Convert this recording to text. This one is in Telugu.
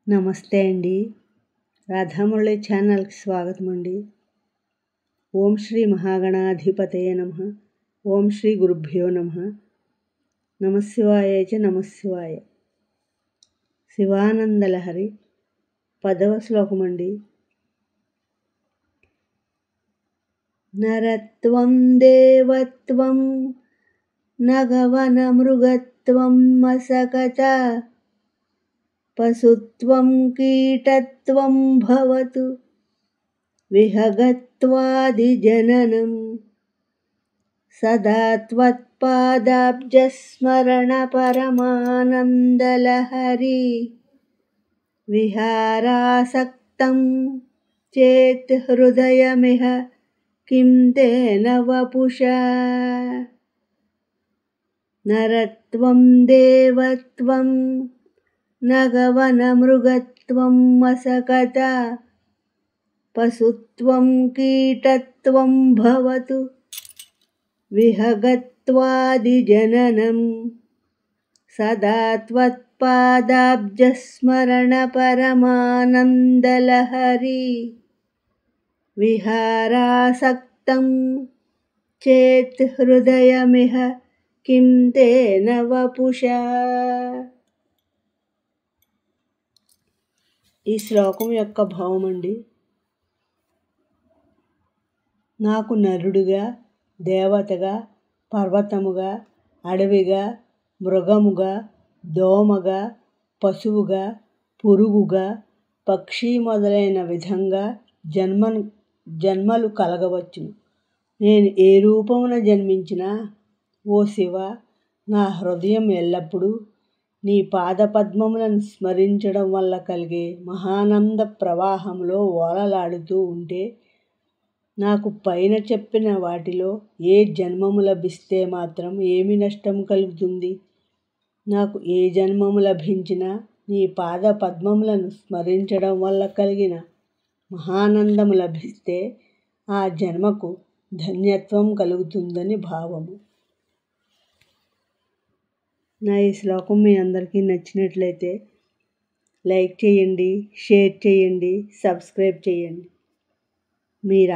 నమస్తే అండి. రాధామురళి ఛానల్కి స్వాగతం అండి. ఓం శ్రీ మహాగణాధిపతయ నమః. ఓం శ్రీ గురుభ్యో నమః. నమశివాయ చ నమశివాయ. శివానందలహరి 10వ శ్లోకం అండి. నరత్వం దేవత్వం నగవన మృగత్వం మసకచ పశుత్వం కీటత్వం భవతు విహగత్వాదిజననం సదా త్వత్పాదాబ్జస్మరణ పరమానందలహరి విహారాసక్తం చేత్ హృదయమిహ కిం తేన వపుషా. నరత్వం దేవత్వం నగవన మృగత్వం మసకచ పశుత్వం కీటత్వం భవతు విహగత్వాదిజననం సదా త్వత్పాదాబ్జస్మరణ పరమానందలహరి విహారాసక్తం చేత్ హృదయమిహ కిం తేన వపుషా. ఈ శ్లోకం యొక్క భావం అండి. నాకు నరుడుగా, దేవతగా, పర్వతముగా, అడవిగా, మృగముగా, దోమగా, పశువుగా, పురుగుగా, పక్షి మొదలైన విధంగా జన్మలు కలగవచ్చును. నేను ఏ రూపమున జన్మించినా ఓ శివ, నా హృదయం ఎల్లప్పుడూ నీ పాదపద్మములను స్మరించడం వల్ల కలిగే మహానంద ప్రవాహంలో ఓలలాడుతూ ఉంటే నాకు పైన చెప్పిన వాటిలో ఏ జన్మము లభిస్తే మాత్రం ఏమి నష్టం కలుగుతుంది? నాకు ఏ జన్మము లభించినా నీ పాద పద్మములను స్మరించడం వల్ల కలిగిన మహానందము లభిస్తే ఆ జన్మకు ధన్యత్వం కలుగుతుందని భావము. నా ఈ శ్లోకం మీ అందరికీ నచ్చినట్లయితే లైక్ చేయండి, షేర్ చేయండి, సబ్స్క్రైబ్ చేయండి. మీరా